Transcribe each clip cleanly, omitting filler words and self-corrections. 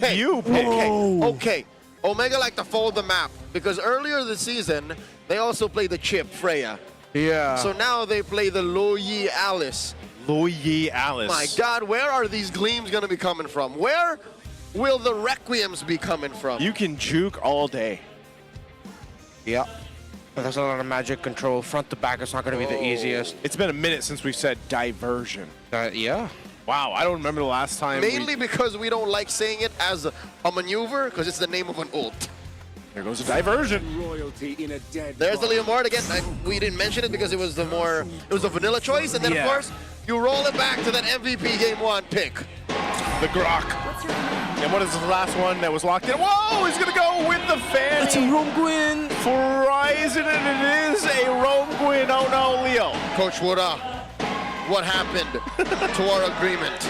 you pick. Okay. Omega like to fold the map because earlier this season, they also played the chip, Freya. Yeah. So now they play the Lo Yi Alice. Lo Yi Alice. My God, where are these gleams going to be coming from? Where will the Requiems be coming from? You can juke all day. Yeah. There's a lot of magic control. Front to back is not going to be the easiest. It's been a minute since we said diversion. Yeah. Wow, I don't remember the last time. Mainly because we don't like saying it as a maneuver because it's the name of an ult. There goes a diversion. Royalty in a dead There's the body. Leomord again. We didn't mention it because it was the vanilla choice, and then Yeah. of course you roll it back to that MVP Game 1 pick. The Grok. And what is the last one that was locked in? Whoa, he's gonna go with the fan. It's a Rome Gwyn. For Ryzen, and it is a Rome Gwyn. Oh no, Leo. Coach Woda, what happened to our agreement?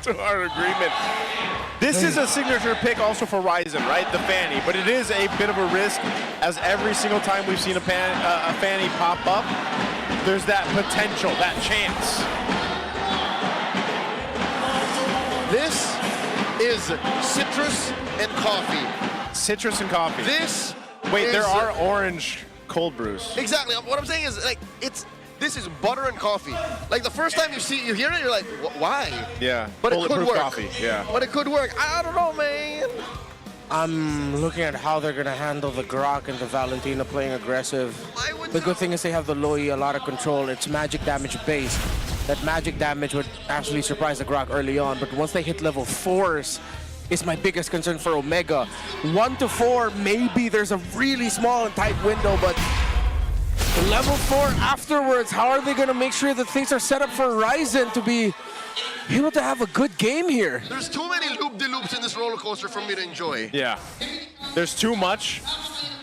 To our agreement. This is a signature pick also for Ryzen, right? The Fanny, but it is a bit of a risk, as every single time we've seen a Fanny pop up, there's that potential, that chance. This is citrus and coffee. Citrus and coffee. This Wait, is, there are orange cold brews. exactly. What I'm saying is like this is butter and coffee. Like the first time you hear it, you're like, why? Yeah. But it could Bulletproof work. coffee. Yeah. But it could work. I don't know, man. I'm looking at how they're going to handle the Grok and the Valentina playing aggressive. Why would The you? good thing is they have the Loi, a lot of control. It's magic damage based. That magic damage would actually surprise the Grok early on, but once they hit level 4s, is my biggest concern for Omega. 1 to 4, maybe there's a really small and tight window, but level 4 afterwards, how are they going to make sure that things are set up for Ryzen to be able to have a good game here? There's too many loop-de-loops in this roller coaster for me to enjoy. Yeah. There's too much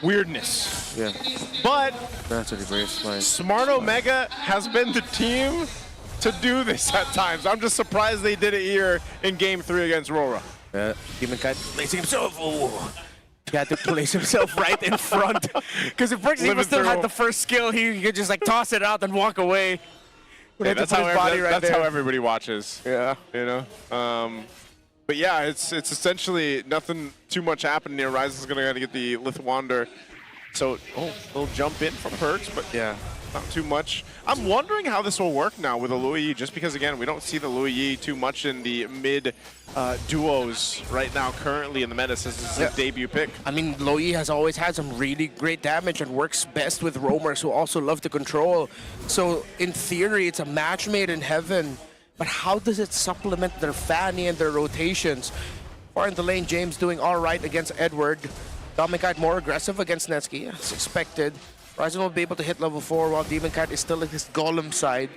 weirdness. Yeah, But that's a baseline. Smart Omega has been the team to do this at times. I'm just surprised they did it here in Game 3 against Aurora. Demon Kite placing himself. Oh. He had to place himself right in front. Because if Brixie Living still through. had the first skill, he could just like toss it out and walk away. Hey, that's how, that's how everybody watches. Yeah. You know? But yeah, it's essentially nothing too much happening here. Ryzen's going to get the Lithuander. So, they'll jump in from Perks, but Yeah. not too much. I'm wondering how this will work now with the Louis, just because, again, we don't see the Louis too much in the mid duos right now currently in the meta since it's his debut pick. I mean, Loi has always had some really great damage and works best with roamers who also love to control. So, in theory, it's a match made in heaven. But how does it supplement their Fanny and their rotations? Far in the lane, James doing all right against Edward. Dominicite more aggressive against Netsky, as expected. Ryzen will be able to hit level 4 while Demon Cat is still at his Golem side.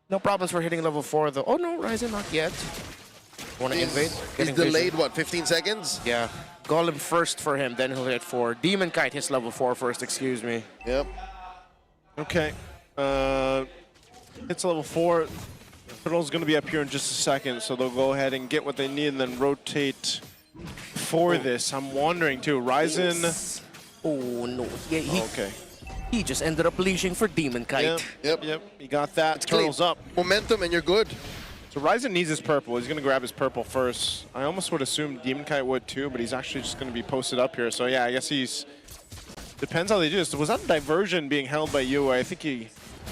No problems for hitting level 4 though. Oh no, Ryzen not yet. Want to invade? He's Getting delayed, vision. what, 15 seconds? Yeah. Golem first for him, then he'll hit 4. Demon Kite hits level 4 first, excuse me. Yep. Okay. It's level 4. Turtle's going to be up here in just a second, so they'll go ahead and get what they need and then rotate for this. I'm wondering too, Ryzen... Oh no. Yeah, Okay. he just ended up leashing for Demon Kite. Yep. You got that. It's Turtle's clean. up. Momentum and you're good. So Ryzen needs his purple. He's going to grab his purple first. I almost would assume Demon Kite would too, but he's actually just going to be posted up here. So yeah, I guess he's... Depends how they do this. Was that a diversion being held by you? I think he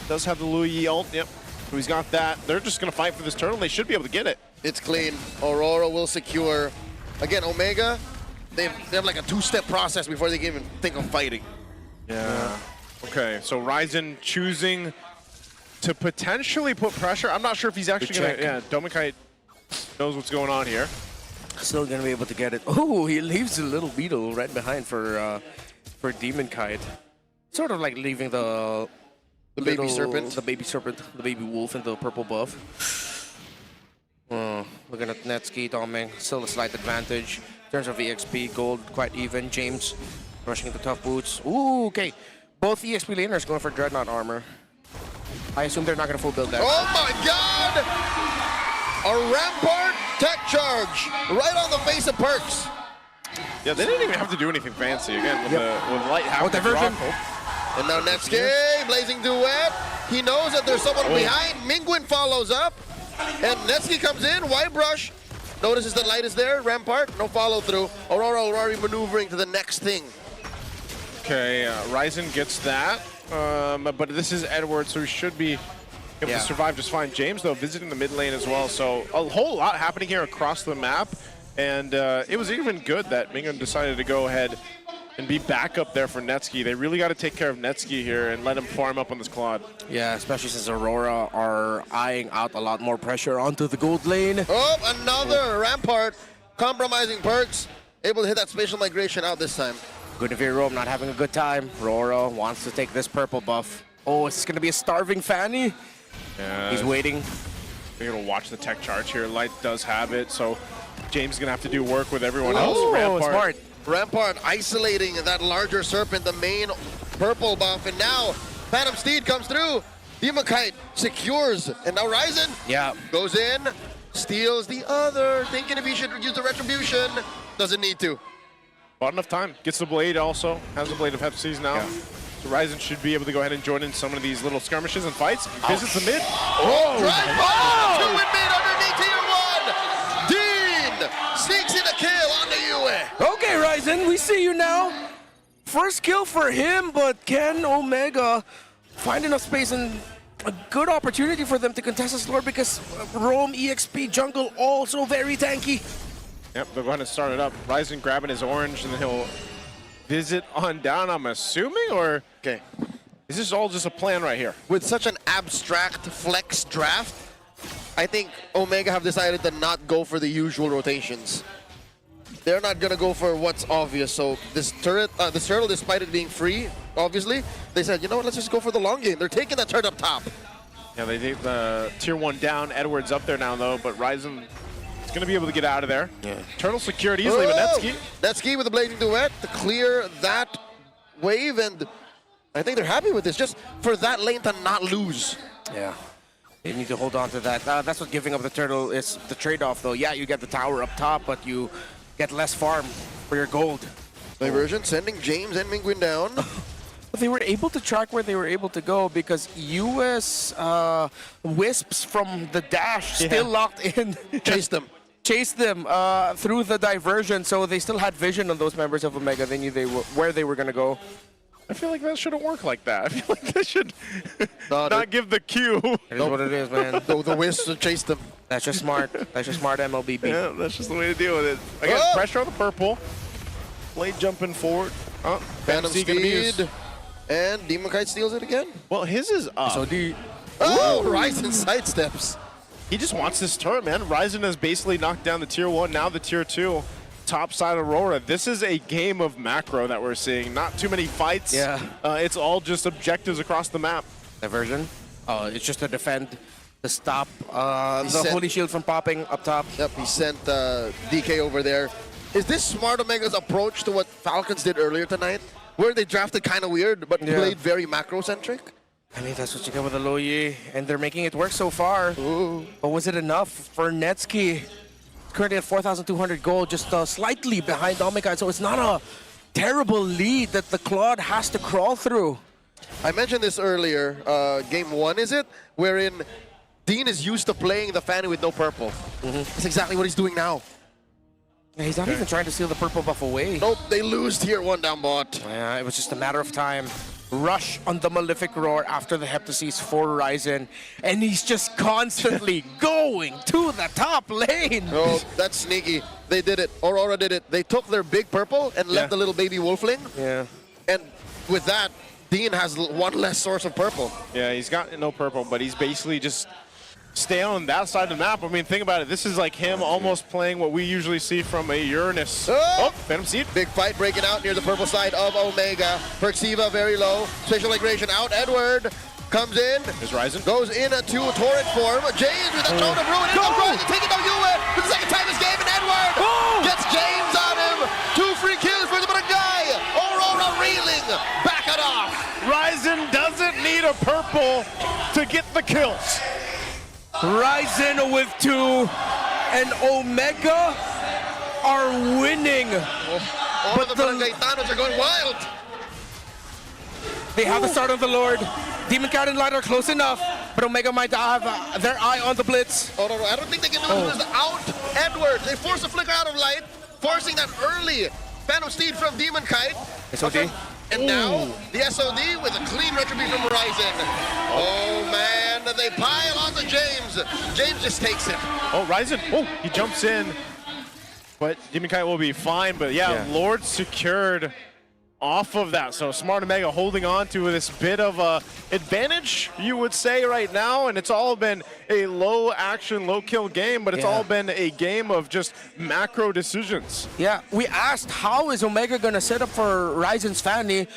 does have the Louis ult. Yep. So he's got that. They're just going to fight for this turtle. They should be able to get it. It's clean. Aurora will secure. Again, Omega, they have like a two-step process before they can even think of fighting. Yeah. Okay, so Ryzen choosing to potentially put pressure. I'm not sure if he's actually going to... Yeah, Domikite knows what's going on here. Still gonna be able to get it. Oh, he leaves a little beetle right behind for Demon Kite. Sort of like leaving the baby serpent. The baby serpent, the baby wolf in the purple buff. Looking at Netsky, Doming, still a slight advantage. In terms of EXP, gold quite even. James rushing into tough boots. Ooh, okay. Both EXP laners going for Dreadnought armor. I assume they're not gonna full build that. Oh my God! A Rampart tech charge right on the face of Perks. Yeah, they didn't even have to do anything fancy. Again, with with light half diversion. And now Netsky, blazing duet. He knows that there's someone behind. Mingwin follows up. And Netsky comes in, white brush. notices the light is there. Rampart, no follow through. Aurora already maneuvering to the next thing. Okay, Ryzen gets that. But this is Edward, so he should be able to survive just fine. James, though, visiting the mid lane as well. So a whole lot happening here across the map. And it was even good that Mingan decided to go ahead and be back up there for Netsky. They really got to take care of Netsky here and let him farm up on this Claude. Yeah, especially since Aurora are eyeing out a lot more pressure onto the gold lane. Oh, another Rampart. Compromising perks. Able to hit that spatial migration out this time. Good of Rome not having a good time. Aurora wants to take this purple buff. Oh, it's going to be a starving Fanny. Yeah, He's waiting. We're going to watch the tech charge here. Light does have it, so James is going to have to do work with everyone else. Oh, Rampart. smart. Rampart isolating that larger serpent, the main purple buff, and now Phantom Steed comes through. Demon Kite secures, and now Ryzen goes in, steals the other, thinking if he should use the retribution, doesn't need to. Bought enough time. Gets the blade also. Has the blade of Hepsies now. Yeah. So Ryzen should be able to go ahead and join in some of these little skirmishes and fights. Visits the mid. Oh, drive bomb! Two in mid underneath tier 1. Dean sneaks in a kill on the Yue. Okay, Ryzen, we see you now. First kill for him, but can Omega find enough space and a good opportunity for them to contest this lord because Rome, EXP, jungle also very tanky. Yep, they'll go ahead and start it up. Ryzen grabbing his orange, and then he'll visit on down, I'm assuming, or Okay. is this all just a plan right here? With such an abstract flex draft, I think Omega have decided to not go for the usual rotations. They're not gonna go for what's obvious. So this turret, this turtle, despite it being free, obviously, they said, you know what, let's just go for the long game. They're taking that turret up top. Yeah, they take the tier 1 down. Edward's up there now, though, but Ryzen is going to be able to get out of there. Yeah. Turtle secured easily, but Netsky. Netsky with the blazing duet to clear that wave, and I think they're happy with this, just for that lane to not lose. Yeah. They need to hold on to that. That's what giving up the turtle is the trade-off, though. Yeah, you get the tower up top, but you get less farm for your gold. Diversion sending James and Minguin down. But they were able to track where they were able to go because US Wisps from the dash still locked in. Chased them. Chased them through the diversion, so they still had vision on those members of Omega. They knew where they were going to go. I feel like that shouldn't work like that. I feel like they should No, not give the cue. It is what it is, man. The Wisps chased them. That's just smart. That's just smart MLBB. Yeah, that's just the way to deal with it. Again, pressure on the purple. Blade jumping forward. Oh, Phantom Speed gonna be used. Speed. And Demon Kite steals it again. Well, his is up. So Oh, Ryzen sidesteps. He just wants this turret, man. Ryzen has basically knocked down the tier 1, now the tier 2. Top side Aurora. This is a game of macro that we're seeing. Not too many fights. Yeah. It's all just objectives across the map. diversion. It's just to defend, to stop the Holy Shield from popping up top. Yep, he sent DK over there. Is this smart Omega's approach to what Falcons did earlier tonight? Where they drafted kind of weird, but played very macro-centric? I mean, that's what you get with the Loyi, and they're making it work so far. Ooh. But was it enough for Netsky? Currently at 4,200 gold, just slightly behind Omega, so it's not a terrible lead that the Claude has to crawl through. I mentioned this earlier, game 1 is it? Wherein Dean is used to playing the Fanny with no purple. That's exactly what he's doing now. Yeah, he's not even trying to steal the purple buff away. Nope, they lose tier 1 down bot. Yeah, it was just a matter of time. Rush on the Malefic Roar after the Heptases for Ryzen, and he's just constantly going to the top lane. Oh, that's sneaky. They did it. Aurora did it. They took their big purple and left the little baby wolfling. Yeah. And with that, Dean has one less source of purple. Yeah, he's got no purple, but he's basically just stay on that side of the map. I mean, think about it. This is like him almost playing what we usually see from a Uranus. Oh, Phantom Seed. Big fight breaking out near the purple side of Omega. Perxiva very low. Spatial migration out. Edward comes in. There's Ryzen. Goes into torrent form. James with a tone of ruin. In Ryzen taking down Yue for the second time this game. And Edward gets James on him. 2 free kills for the guy. Aurora reeling. Back it off. Ryzen doesn't need a purple to get the kills. Ryzen with 2, and Omega are winning. All of the Gaetanos are going wild. They have the start of the Lord. Demon Cat and Light are close enough, but Omega might have their eye on the Blitz. Oh, no, I don't think they can lose this out. Edward, they force a flicker out of light, forcing that early Phantom Steed from Demon Kite. SOD. And now, the SOD with a clean retribution from Ryzen. Oh man, they pile onto James. James just takes it. Oh, Ryzen. Oh, he jumps in. But Demon Kite will be fine. But yeah, Lord secured off of that. So Smart Omega holding on to this bit of a advantage, you would say, right now. And it's all been a low action, low kill game, but it's all been a game of just macro decisions. Yeah, we asked how is Omega gonna set up for Ryzen's Fanny.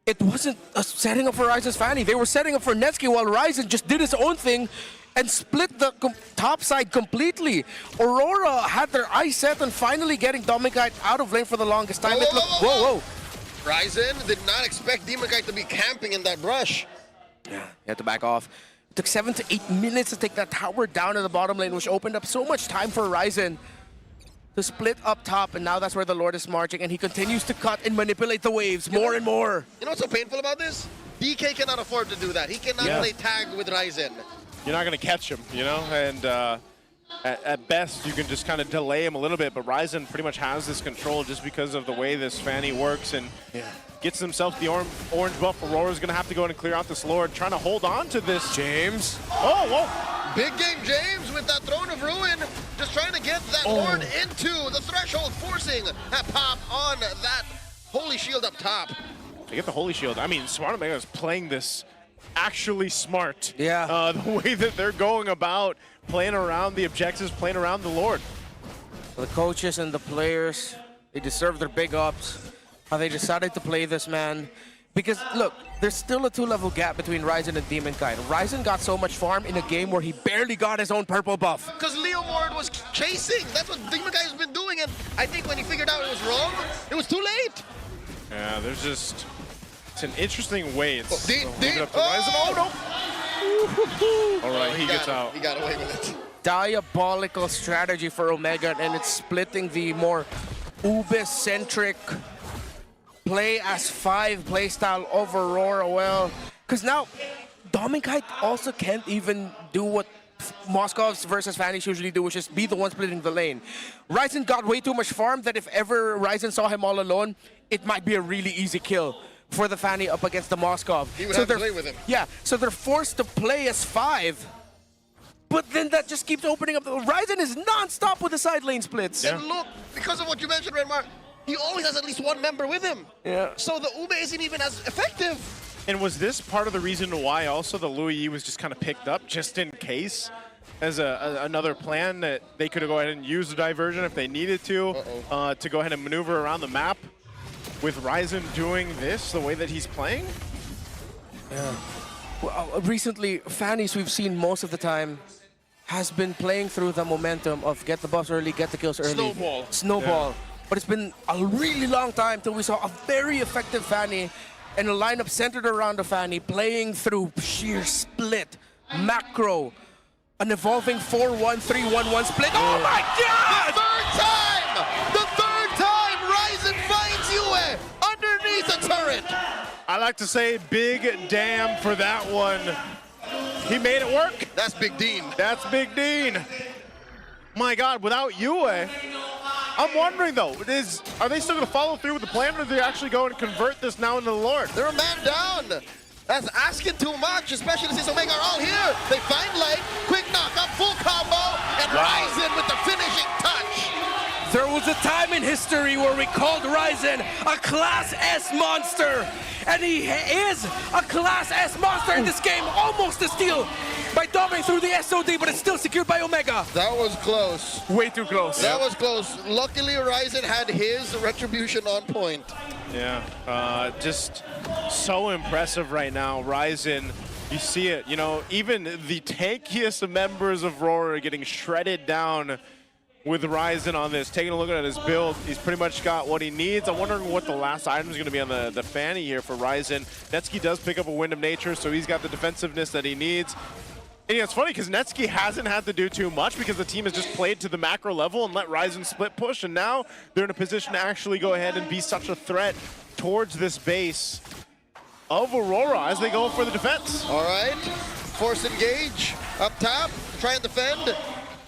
It wasn't a setting up for Ryzen's Fanny. They were setting up for Netsky while Ryzen just did his own thing and split the top side completely. Aurora had their eyes set on finally getting Domikite out of lane for the longest time. Whoa. Ryzen did not expect Demon Kite to be camping in that brush. Yeah, he had to back off. It took 7 to 8 minutes to take that tower down in the bottom lane, which opened up so much time for Ryzen to split up top, and now that's where the Lord is marching, and he continues to cut and manipulate the waves more and more. You know what's so painful about this? DK cannot afford to do that. He cannot play tag with Ryzen. You're not going to catch him, you know? And at best, you can just kind of delay him a little bit, but Ryzen pretty much has this control just because of the way this Fanny works and gets himself the orange buff. Aurora's going to have to go in and clear out this Lord, trying to hold on to this. James. Oh, whoa. Big game James with that Throne of Ruin, just trying to get that Lord into the threshold, forcing that pop on that Holy Shield up top. They get the Holy Shield. I mean, Smart Omega is playing this actually smart. Yeah. The way that they're going about playing around the objectives, playing around the Lord. The coaches and the players, they deserve their big ups. How they decided to play this, man. Because, look, there's still a 2-level gap between Ryzen and Demon Kite. Ryzen got so much farm in a game where he barely got his own purple buff. Because Leo Ward was chasing. That's what Demon Kite has been doing. And I think when he figured out it was wrong, it was too late. Yeah, there's just... It's an interesting way. It's Deep. leave it up to Ryzen. Oh, no. All right, he gets out. He got away with it. Diabolical strategy for Omega, and it's splitting the more Ube-centric play as 5 playstyle of Aurora well. Because now, Domikite also can't even do what Moscov's versus Fanny's usually do, which is be the one splitting the lane. Ryzen got way too much farm that if ever Ryzen saw him all alone, it might be a really easy kill for the Fanny up against the Moskov. He would have to play with him. Yeah, so they're forced to play as 5. But then that just keeps opening up. Ryzen is non-stop with the side lane splits. And look, because of what you mentioned, Redmar, he always has at least one member with him. Yeah. So the Ube isn't even as effective. And was this part of the reason why also the Louis was just kind of picked up just in case as another plan that they could go ahead and use the diversion if they needed to go ahead and maneuver around the map with Ryzen doing this the way that he's playing? Yeah. Well, recently, Fanny's we've seen most of the time has been playing through the momentum of get the buffs early, get the kills early. Snowball. Yeah. But it's been a really long time till we saw a very effective Fanny and a lineup centered around the Fanny playing through sheer split, macro, an evolving 4-1, 3-1-1 split. Oh my God! The third time Ryzen finds Yue underneath the turret. I like to say big damn for that one. He made it work. That's Big Dean. That's Big Dean. My God, without Yue, I'm wondering though, are they still going to follow through with the plan, or do they actually go and convert this now into the Lord? They're a man down. That's asking too much, especially since Omega are all here. They find light, quick knock-up, full combo, and Ryzen with the finishing touch. There was a time in history where we called Ryzen a Class S monster, and he is a Class S monster in this game, almost a steal by dominating through the SOD, but it's still secured by Omega. That was close. Way too close. That was close. Luckily, Ryzen had his retribution on point. Yeah, just so impressive right now. Ryzen, you see it, you know, even the tankiest of members of Aurora are getting shredded down with Ryzen on this. Taking a look at his build, he's pretty much got what he needs. I'm wondering what the last item is going to be on the Fanny here for Ryzen. Netsky does pick up a Wind of Nature, so he's got the defensiveness that he needs. And yeah, it's funny because Netsky hasn't had to do too much because the team has just played to the macro level and let Ryzen split push, and now they're in a position to actually go ahead and be such a threat towards this base of Aurora as they go for the defense. All right, force engage up top, try and defend.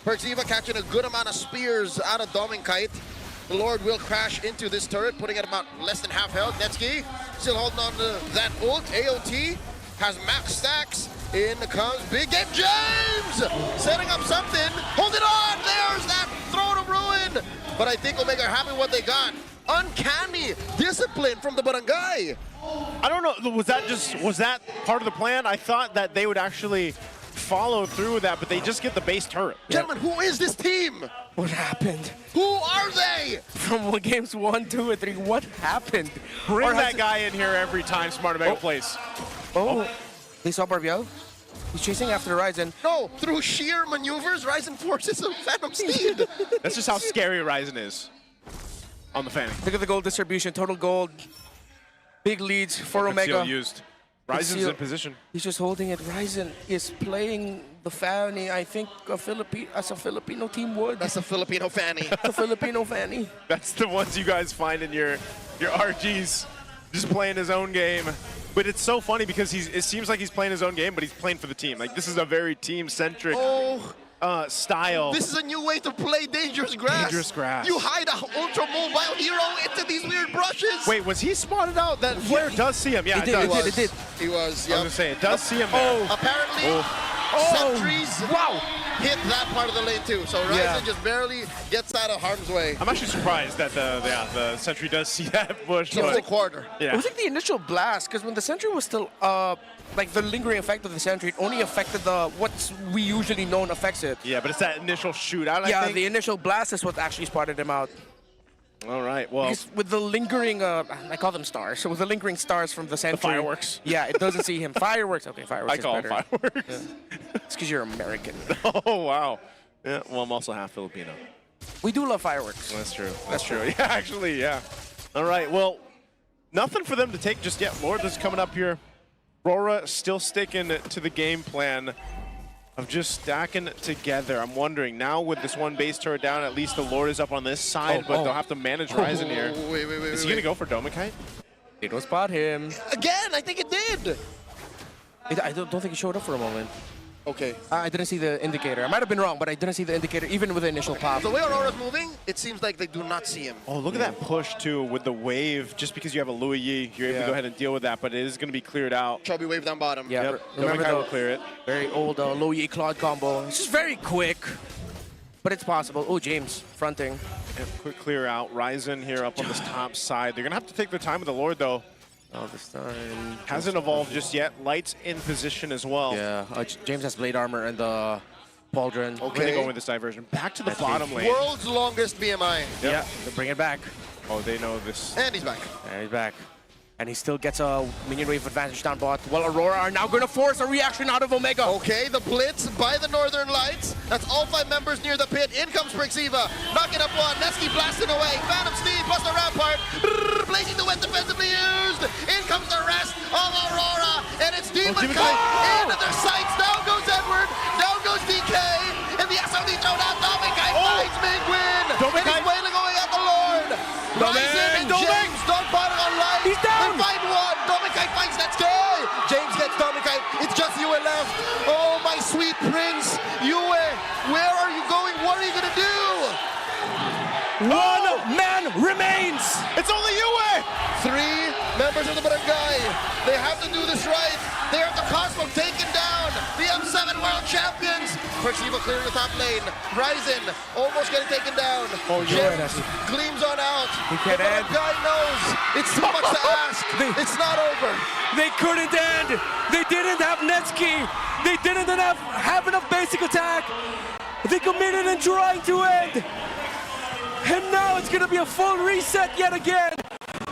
Perxiva catching a good amount of spears out of Dominkite. The Lord will crash into this turret, putting it about less than half health. Netsky still holding on to that ult. AOT has max stacks. In comes Big Game James! Setting up something. Hold it on! There's that throne of ruin! But I think Omega are happy with what they got. Uncanny discipline from the Barangay. I don't know, was that part of the plan? I thought that they would actually follow through with that, but they just get the base turret. Gentlemen, who is this team? What happened? Who are they? From games 1, 2, and 3, what happened? Bring Or that has guy in here every time Smart Omega plays. They saw Barbiel. He's chasing after Ryzen. No, through sheer maneuvers, Ryzen forces a Phantom Steed. That's just how scary Ryzen is on the fanning. Look at the gold distribution, total gold. Big leads for Omega. Conceal used. Ryzen's Conceal. in position. He's just holding it. Ryzen is playing the Fanny, I think, as a Filipino team would. That's a Filipino fanny. The Filipino Fanny. That's the ones you guys find in your RGs. Just playing his own game. But it's so funny because it seems like he's playing his own game, but he's playing for the team. Like, this is a very team-centric style. This is a new way to play Dangerous Grass. Dangerous Grass. You hide an ultra-mobile hero into these weird brushes. Wait, was he spotted out? That Flare does see him. Yeah, It it did, does. it did. He was, I was yep. gonna say, it does see him there. Apparently, sentries hit that part of the lane too. So Ryzen just barely gets out of harm's way. I'm actually surprised that the Sentry does see that bush. It's a full But, quarter. yeah. It was like the initial blast, because when the Sentry was still like the lingering effect of the Sentry, it only affected what we usually known affects it. Yeah, but it's that initial shootout, I Yeah, think. the initial blast is what actually spotted him out. All right, well, Because with the lingering, I call them stars. So with the lingering stars from the Sentry. fireworks. Yeah, it doesn't see him. Fireworks. Okay, fireworks I is call better. them fireworks. It's because you're American. Oh, wow. Yeah, well, I'm also half Filipino. We do love fireworks. That's true. That's true. Yeah, actually, yeah. All right, well, nothing for them to take just yet. Lord is coming up here. Aurora still sticking to the game plan of just stacking together. I'm wondering, now with this one base turret down, at least the Lord is up on this side, but they'll have to manage Ryzen here. Wait. Is he going to go for Dominkite? They don't spot him. Again, I think it did. I don't think he showed up for a moment. Okay. I didn't see the indicator. I might have been wrong, but I didn't see the indicator even with the initial pop. The way Aurora's moving, it seems like they do not see him. Oh, look at that push, too, with the wave. Just because you have a Louis Yi, you're able to go ahead and deal with that, but it is going to be cleared out. Chubby wave down bottom. Yeah, Yep, remember Dominkite will the clear it. very old low Yi Claude combo. It's just very quick, but it's possible. Oh, James fronting. Yep, quick clear out. Ryzen here up on this top side. They're going to have to take their time with the Lord, though. Oh, this time. Hasn't evolved just yet. Light's in position as well. Yeah, James has blade armor and the pauldron. Where are they going with this diversion? Back to the bottom lane. World's longest BMI. Yeah, they bring it back. Oh, they know this. And he's back. And he's back. And he still gets a minion wave advantage down bot. Well, Aurora are now going to force a reaction out of Omega. Okay, the blitz by the Northern Lights. That's all 5 members near the pit. In comes Perxiva. Knocking up one. Nesky blasting away. Phantom Steed plus the Rampart. Blazing the wet defensively used. In comes the rest of Aurora. And it's Demon Kite into their sights. Down goes Edward. Down goes DK. And the SOD throwdown. Dominkite finds big win. And he's wailing away at the Lord. Ryzen and James don't bottom on light. He's down. They find one. Dominkite finds Netsky. James gets Dominkite. It's just Yue left. Oh, my sweet prince. Yue, where are you going? What are you going to do? One man remains. It's only Yue! 3 members of the Barangay. They have to do this right. They have the Cosmo taken down. The M7 World Champions. Perxiva clearing the top lane. Ryzen almost getting taken down. Oh, James gleams on out. He can't the end. Barangay knows it's too much to ask. It's not over. They couldn't end. They didn't have Netsky. They didn't have enough basic attack. They committed and trying to end. And now it's going to be a full reset yet again.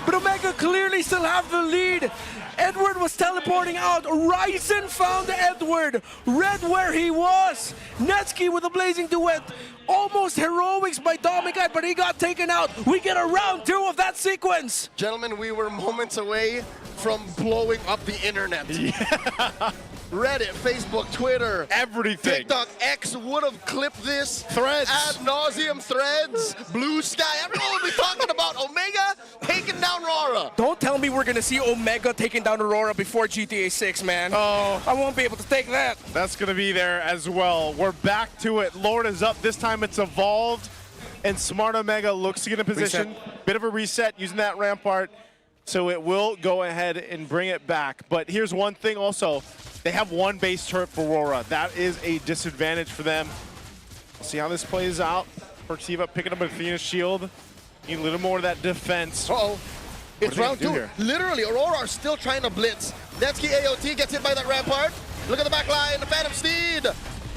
But Omega clearly still have the lead. Edward was teleporting out. Ryzen found Edward. Read where he was. Netsky with a blazing duet. Almost heroics by Dominkite, but he got taken out. We get a round 2 of that sequence. Gentlemen, we were moments away from blowing up the internet. Reddit, Facebook, Twitter, Everything. TikTok, X would have clipped this. Threads. Ad nauseum threads. Blue Sky. Everyone would be talking about Omega taking down Aurora. Don't tell me me we're gonna see Omega taking down Aurora before GTA 6, man. Oh. I won't be able to take that. That's going to be there as well. We're back to it. Lord is up. This time it's evolved. And Smart Omega looks to get in position. Bit of a reset using that Rampart. So it will go ahead and bring it back. But here's one thing also. They have one base turret for Aurora. That is a disadvantage for them. We'll see how this plays out. Pertiva picking up Athena's shield. Need a little more of that defense. Uh-oh. It's round 2. Here? Literally, Aurora are still trying to blitz. Netsky AOT gets hit by that Rampart. Look at the back line, the Phantom Steed.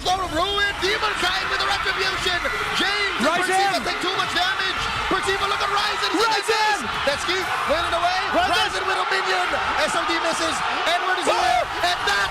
Gonna ruin Demon Kite with the Retribution. James and Pertiva take too much damage. Pertiva, look at Ryzen. Ryzen! Netsky winning away. Ryzen with a minion. SOD misses. Edward is away. And that